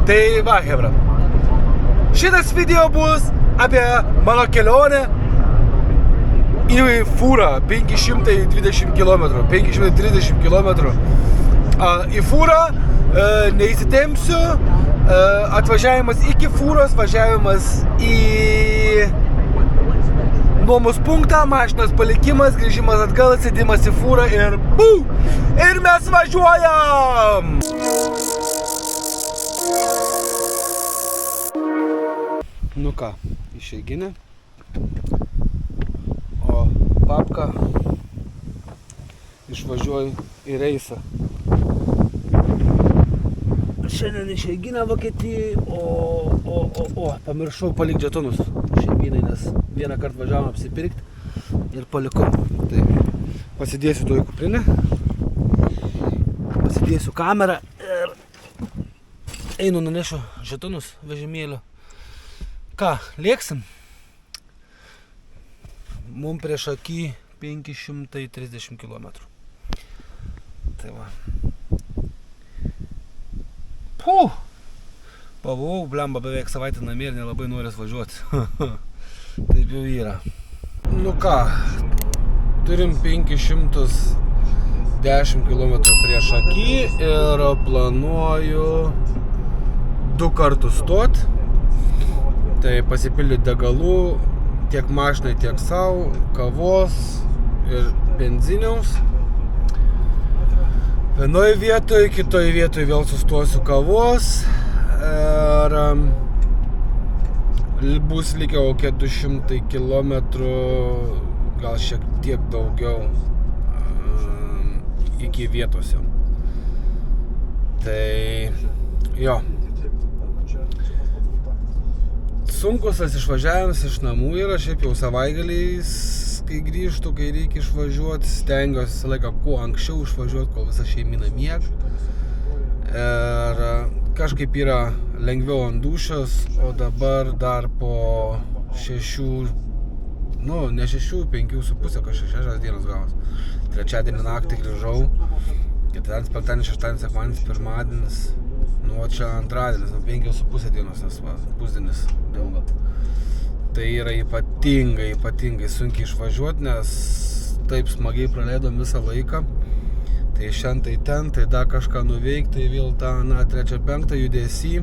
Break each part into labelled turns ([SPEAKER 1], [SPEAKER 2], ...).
[SPEAKER 1] Tai va, hebra. Šitas video bus apie mano kelionę į fūrą 520 km, 530 km. Į fūrą neįsitempsiu, atvažiavimas iki fūros, važiavimas į nuomos punktą, mašinos palikimas, grįžimas atgal, sėdimas į fūrą ir ir mes važiuojam! Nu ką, išeiginė, o papka išvažiuoju į reisą. Šiandien išeiginę Vokietijai, o pamiršau palikti žetonus šeiminai, nes vieną kartą važiavom apsipirkti ir palikau. Tai pasidėsiu tuo į kuprinę, pasidėsiu kamerą ir einu nunešiu žetonus vežimėlio. Ką, lėksim? Mums prieš akį 530 km. Tai va. Pavau, blemba, beveik savaitę namie ir nelabai norės važiuoti. Taip jau yra. Nu ką, turim 510 km prieš akį ir planuoju 2 kartus stot. Tai pasipildyti degalų tiek mašinai, tiek savo, kavos ir benziniaus. Vienoje vietoje, kitoje vietoje vėl sustosiu kavos ir bus likę kokie 200 km, gal šiek tiek daugiau iki vietos jau. Tai jo. Sunkus tas išvažiavimas iš namų yra, šiaip jau savaitgaliais, kai grįžtu, kai reikia išvažiuoti, stengiuosi visą laiką kuo anksčiau išvažiuoti, kol visa šeimina miega. Ir kažkaip yra lengviau ant dūšios, o dabar dar po 6, ne 6, 5,5, kažkaip 6 dienos gavos. Trečiadienį naktį grįžau, ketvirtadienis, penktadienis, šeštadienis, sekmadienis, pirmadienis. O čia antradienis, 5,5 dienos, nes pusdienis dingo. Tai yra ypatingai sunkiai išvažiuoti, nes taip smagiai praleidom visą laiką. Tai šiandien tai ten, tai dar kažką nuveikti, tai vėl tą, 3-5 judesį.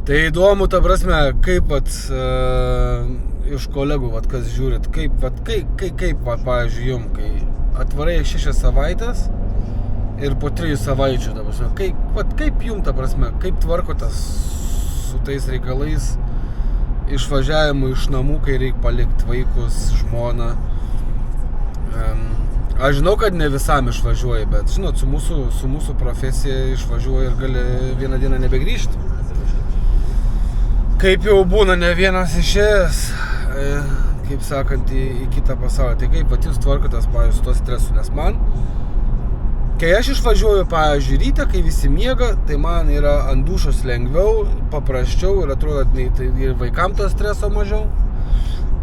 [SPEAKER 1] Tai įdomu, ta prasme, kaip iš kolegų, kas žiūrit, kaip, pavyzdžiui, jum, kai atvarai 6 savaitės, ir po 3 savaičių, ta prasme, kaip jum, ta prasme, kaip tvarkotės su tais reikalais išvažiavimu iš namų, kai reikia palikti vaikus, žmoną. Aš žinau, kad ne visam išvažiuoji, bet, žinot, su mūsų profesija išvažiuoji ir gali vieną dieną nebegrįžti. Kaip jau būna ne vienas išėjęs, kaip sakant, į kitą pasaulį. Tai kaip pat jūs tvarkotės, pavyzdžiui, su to stresu, nes man, kai aš išvažiuoju, pavyzdžiui, ryte, kai visi miega, tai man yra ant dūšios lengviau, paprasčiau ir atrodo, tai ir vaikam to streso mažiau.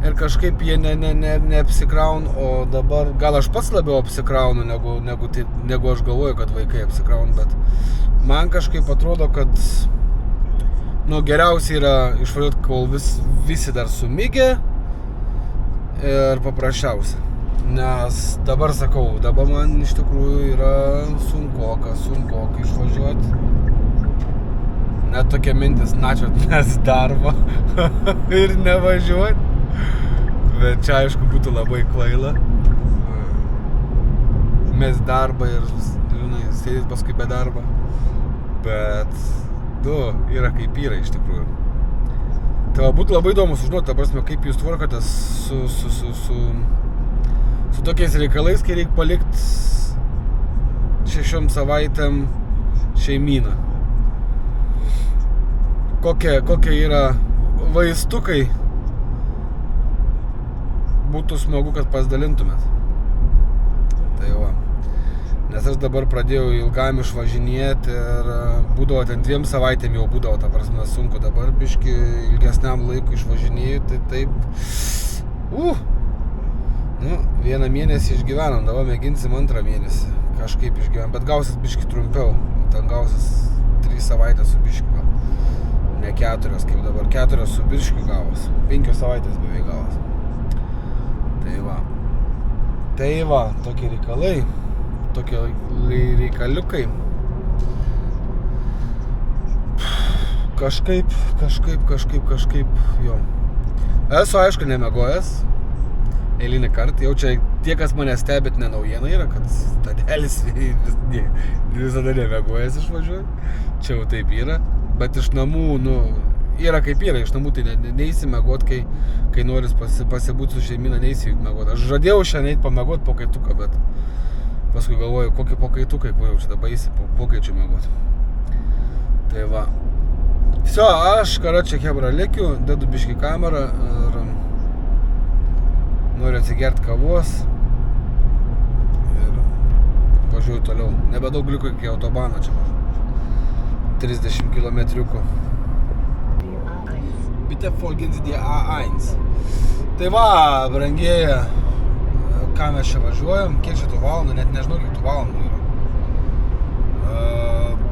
[SPEAKER 1] Ir kažkaip jie neapsikrauna, o dabar gal aš pats labiau apsikraunu, negu aš galvoju, kad vaikai apsikrauna, bet man kažkaip atrodo, kad geriausiai yra išvažiuoti, kol visi dar sumigę ir paprasčiausia. Nes dabar sakau, dabar man iš tikrųjų yra sunkoka išvažiuoti. Net tokia mintis, mes darbą ir nevažiuoti. Bet čia aišku būtų labai kvaila. Mes darbą ir, sėdėti paskui be darbą. Bet, yra kaip yra iš tikrųjų. Tai būtų labai įdomu sužinoti, ta prasme, kaip jūs tvarkotės su tokiais reikalais, kai reikia palikti 6 savaitėm šeimyną. Kokie yra vaistukai, būtų smagu, kad pasidalintumėt. Tai va. Nes aš dabar pradėjau ilgam išvažinėti ir būdavo ten 2 savaitėm jau būdavo, ta prasme, sunku. Dabar biški ilgesniam laikui išvažinėjau, tai taip, vieną mėnesį išgyvenom, dabar mėginsim 2 mėnesį kažkaip išgyvenom, bet gausis biški trumpiau, ten gausis 3 savaitės su biškiu gal. Ne 4, kaip dabar 4 su biškiu gavos. 5 savaitės beveik gavos. Tai va, tokie reikalai, tokie reikaliukai. Kažkaip, jo. Esu, aišku, nemegojęs. Eilinį kartą. Jau čia tie, kas mane stebit, ne naujiena yra, kad Tadelis visada nemegojęs išvažiuoja. Čia jau taip yra. Bet iš namų, yra kaip yra. Iš namų tai neįsi megot, kai noris pasibūti su šeimina, neįsi megot. Aš žadėjau šiandien eit pamegot po kaituką, bet paskui galvoju, kokį po kaituką, jau čia dabar eisi po kaičių megot. Tai va. Всё, aš, karočią, hebra, lėkiu, dedu biškį kamerą ir noriu atsigert kavos ir važiuoju toliau. Nebedaug liko iki autobano čia mažu. 30 kilometriukų. Bitte folgen Sie die A1. Tai va, brangieji, ką mes čia važiuojam, kiek čia tų valandų, net nežinau, kiek tų valandų yra.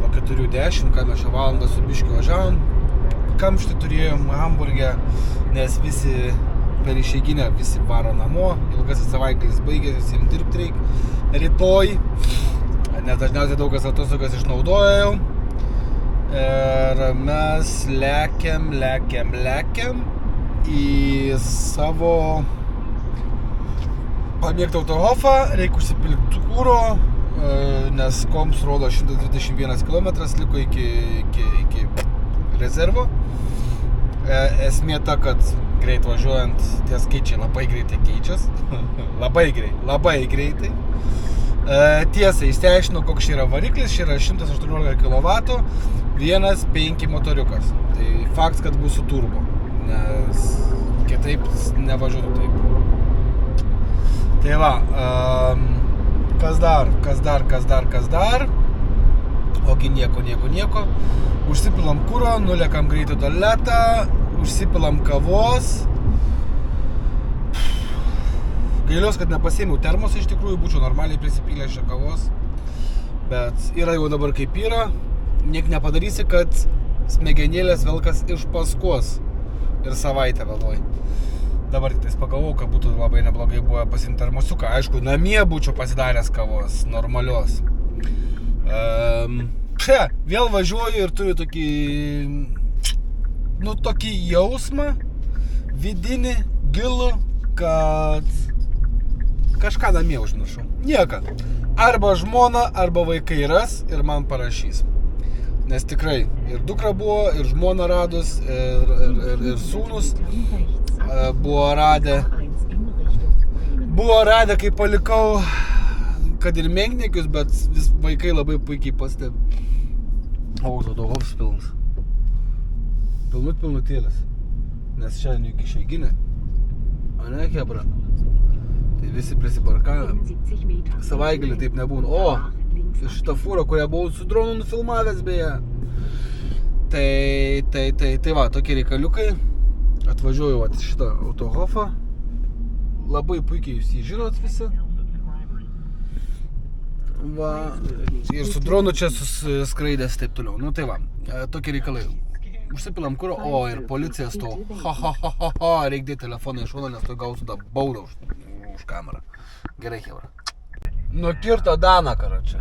[SPEAKER 1] Po 4:10, ką mes čia valandą su biškiu važiavom. Kamštį turėjom Hamburge, nes visi per išeiginę visi varo namo. Ilgasis savaitgalis baigėsi, visiems dirbti reikia rytoj. Nes dažniausiai daug kas atostogas išnaudoja jau. Ir mes lekiam į savo pamėgtą autohofą. Reikia užsipilti kuro, nes koms rodo 121 km liko iki rezervo. Esmė ta, kad greit važiuojant tie skaičiai labai greitai keičias. Labai greitai. Tiesa, išsiaiškino, koks yra variklis, yra 118 kW, 1.5 motoriukas. Tai faktas, kad bus su turbo, nes kitaip nevažiuotų taip. Tai va, kas dar? Ogi nieko. Užsipilam kuro, nulekam greitai tualetą, užsipilam kavos. Gailiuos, kad nepasėmiau termos, iš tikrųjų, būčiau normaliai prisipylęs šią kavos. Bet yra jau dabar kaip yra. Niek nepadarysi, kad smegenėlės velkas iš paskos ir savaitę vėluoji. Dabar tik pagalvojau, kad būtų labai neblogai buvo pasiimti termosiuką. Aišku, namie būčiau pasidaręs kavos, normalios. Vėl važiuoju ir turiu tokį jausmą vidinį, gilų, kad kažką namie užmiršau. Nieką. Arba žmona, arba vaikai ras ir man parašys. Nes tikrai ir dukra buvo, ir žmona radus, ir sūnus buvo radę. Buvo radę, kai palikau, kad ir menkniekius, bet vis vaikai labai puikiai pastebi. O, autohofas pilnas. Pilnutėlis. Nes šiandien iki išeiginė. O ne, hebra. Tai visi prisiparkavę. Savaitgalį taip nebūna. O, šitą fūrą, kurią buvau su dronu nufilmavęs beje. Tai va, tokie reikaliukai. Atvažiuoju šitą autohofą. Labai puikiai jūs jį žinot visi. Va, ir su dronu čia skraidęs taip toliau. Tai va, tokie reikalai. Užsipilam kuro, ir policija stau. Reik dėti telefoną iš šono, nes tu gausiu tą baudą už kamerą. Gerai, hebra. Nukirto Daną, karočią.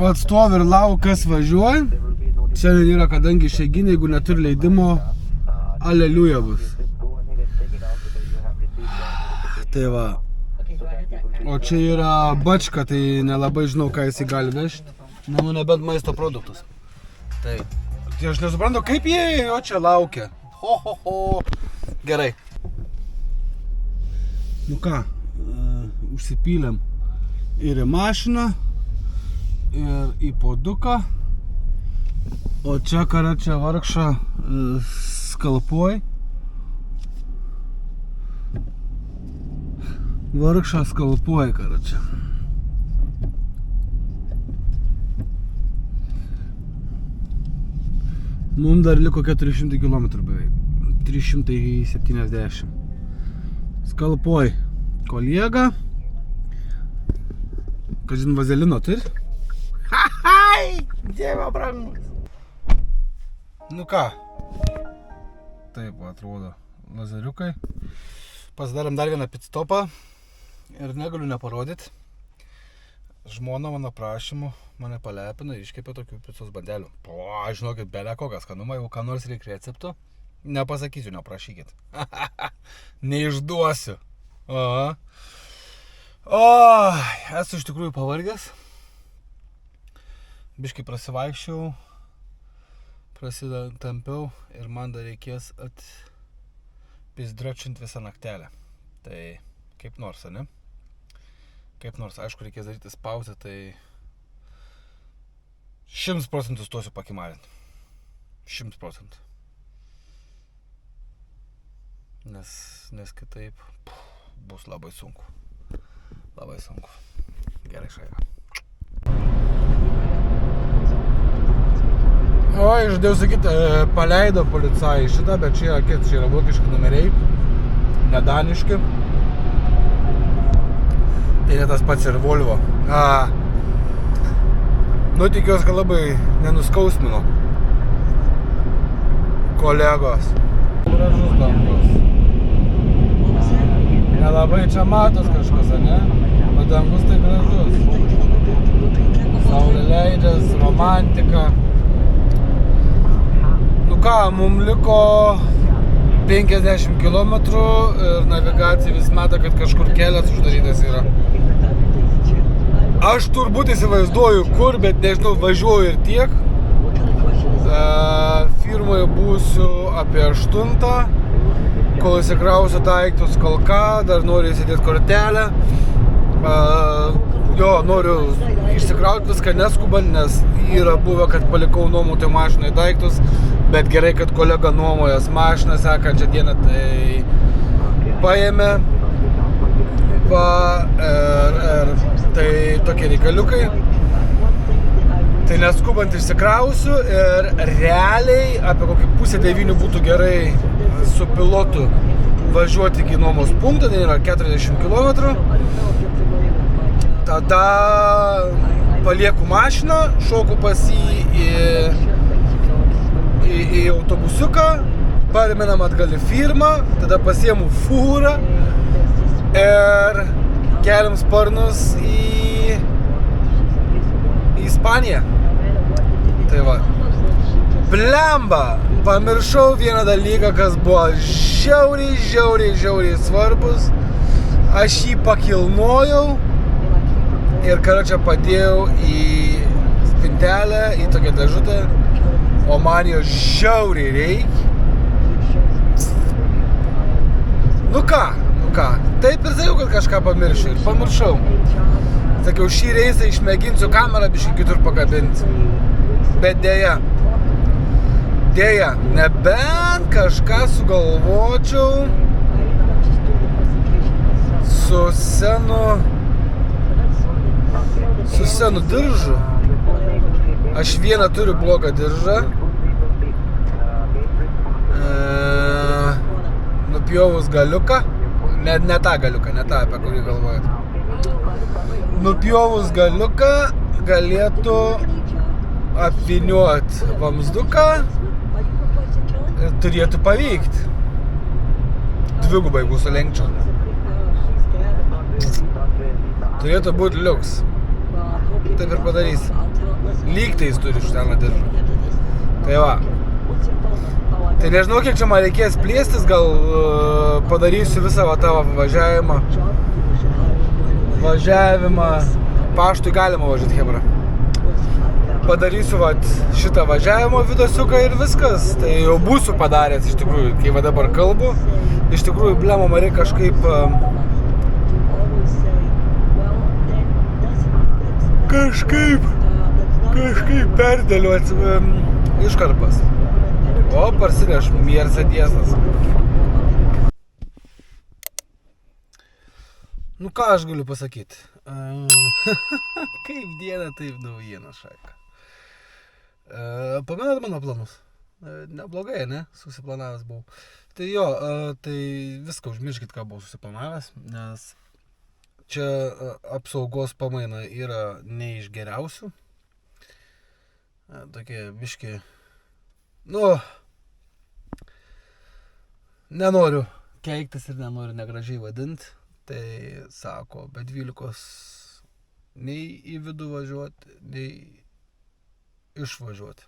[SPEAKER 1] Vat stovi ir lauk, kas važiuoja. Šiandien yra, kadangi išeiginė, jeigu neturi leidimo, aleliuja bus. Tai va. O čia yra bačka, tai nelabai žinau, ką jisai gali vežti. Nebent maisto produktus. Tai aš nesuprantu, kaip jie jo čia laukia. Gerai. Ką, užsipylėm ir į mašiną, ir į puoduką. O čia, karočią, vargšą skalpuoj. Vargšą skalpuoj, karočią. Mums dar liko 400 km beveik. 370. Skalpuoj kolega. Kažin vazelino turi?
[SPEAKER 2] Ai, Dieve brangus.
[SPEAKER 1] Nu ką, taip atrodo lazeriukai. Pasidarėm dar vieną pitstopą ir negaliu neparodyti. Žmona mano prašymu mane palepino ir iškepė tokių picos bandelių. Žinokit, belė kokią skanumą, jau ką nors reikia recepto. Nepasakysiu, neprašykit. Neišduosiu. Esu iš tikrųjų pavargęs. Biškai prasivaikščiau, tampiau ir man dar reikės atpizdrečint visą naktelę. Tai kaip nors, ne? Kaip nors, aišku, reikės daryti pauzę, tai 100% stosiu pakimarinti. 100%. Nes kitaip bus labai sunku. Labai sunku. Gerai, Šaiva. Žadėjau sakyti, paleido policajai šitą, bet čia yra vokiški numeriai, nedaniški. Tai ne tas pats ir Volvo. Nu, tikiuosi, kad labai nenuskausmino kolegos. Gražus dangus. Nelabai čia matos kažkas, ne? O dangus tai gražus. Saulė leidžias, romantika. Nu ką, mums liko 50 km ir navigacija vis meta, kad kažkur kelias uždarytas yra. Aš turbūt įsivaizduoju kur, bet nežinau, važiuoju ir tiek. Firmoje būsiu apie 8, kol įsikrausiu daiktus, kol ką, dar noriu įsidėti kortelę. Noriu išsikrauti viską neskubant, nes yra buvę, kad palikau nuomoti mašinai daiktus, bet gerai, kad kolega nuomojas mašiną sekančią dieną, tai paėmė. Tai tokie reikaliukai. Tai neskubant išsikrausiu ir realiai apie kokį 8:30 būtų gerai su pilotu važiuoti iki nuomos punkto, tai yra 40 km. Tada palieku mašiną, šoku pas jį į autobusiuką, pariminam atgal į firmą, tada pasiemu fūrą ir keliam sparnus į Ispaniją. Tai va. Blemba! Pamiršau vieną dalyką, kas buvo žiauriai svarbus. Aš jį pakilnojau ir karočią padėjau į spintelę, į tokią dėžutę, o man jo žiauriai reikia. Nu ką, taip ir sakiau, kad kažką pamiršiu ir pamiršau. Sakiau, šį reisą išmėginsiu kamerą biškį kitur pakabinti. Bet dėja, nebent kažką sugalvočiau su senu diržu. Aš vieną turiu blogą diržą. Nupjovus galiuką. Ne tą galiuką, ne tą, apie kurį galvojat. Nupjovus galiuką galėtų apvyniuoti vamzduką ir turėtų pavykti. Dvigubai jeigu sulenkčiau. Turėtų būti liuks. Taip ir padarys. Lygtais turi šitą diržą. Tai va. Tai nežinau, kiek čia man reikės plėstis, gal padarysiu visą tavo važiavimą. Paštui galima važiuoti, hebra. Padarysiu šitą važiavimo vidosiuką ir viskas. Tai jau būsiu padaręs iš tikrųjų, kai va dabar kalbu. Iš tikrųjų, blemo man reikia kažkaip perdėliuoti iškarpas. O, parsineš Mercedesas. Nu ką aš galiu pasakyti? Kaip diena, taip naujiena, Šaika. Pamenat mano planus? Neblogai, ne? Susiplanavęs buvau. Tai jo, tai viską užmirškit, ką buvau susiplanavęs, nes čia apsaugos pamaina yra ne iš geriausių. Tokie biški, nu, nenoriu keiktis ir nenoriu negražiai vadinti, tai sako, be 12 nei į vidų važiuoti, nei išvažiuoti.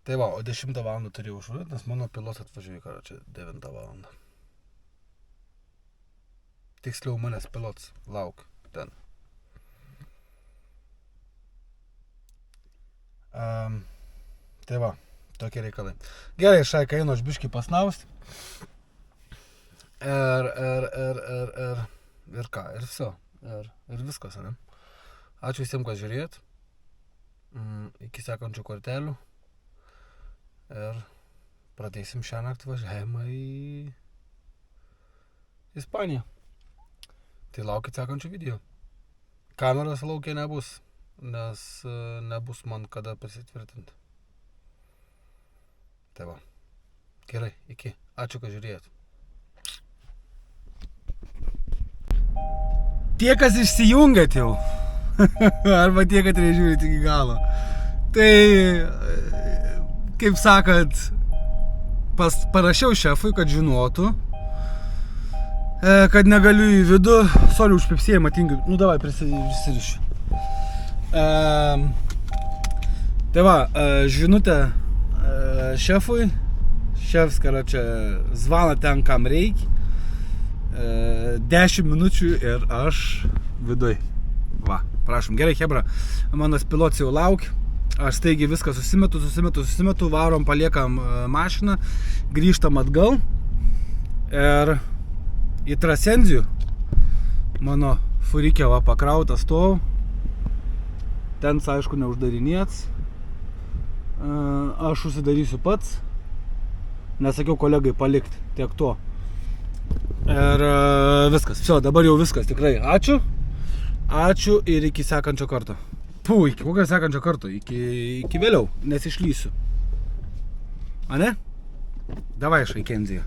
[SPEAKER 1] Tai va, o 10 valandą turėjau išvažiuoti, nes mano pilotas atvažiuoja, čia 9 valandą. Tiksliau manęs pilotas lauk ten. Tai va, tokie reikalai. Gerai, Šaika, einu aš biškį pasnausti. Ir ką, ir viso. Ir viskas, ne? Ačiū visiems, kas žiūrėjot. Iki sekančių kortelių. Ir pradėsim šią naktį važiavimą į Ispaniją. Tai laukit sekančių video. Kameros laukia nebus, nes nebus man kada pasitvirtinti. Tai va. Gerai, iki. Ačiū, kad žiūrėjot. Tie, kas išsijungėt jau, arba tie, kad nežiūrėt iki galo, tai, kaip sakant, parašiau šefui, kad žinotų, kad negaliu į vidų. Sorry už pepsėjimą, tingiu. Nu, davai, prisirišiu. Tai va, žinutė šefui. Šefs, čia zvana ten, kam reikia. 10 minučių ir aš viduj. Va, prašom. Gerai, hebra, manas pilotas jau laukia. Aš staigiai viską susimetu, varom, paliekam mašiną, grįžtam atgal. Ir į Trasenzijų mano furikė va pakrautas stov. Ten, aišku, neuždarinėts. Aš užsidarysiu pats. Nesakiau kolegai palikti tiek to. Ir viskas. Все, dabar jau viskas. Tikrai ačiū. Ačiū ir iki sekančio karto. Iki kokio sekančio karto? Iki vėliau, nes išlysiu. A ne? Davai, Šaikenzija.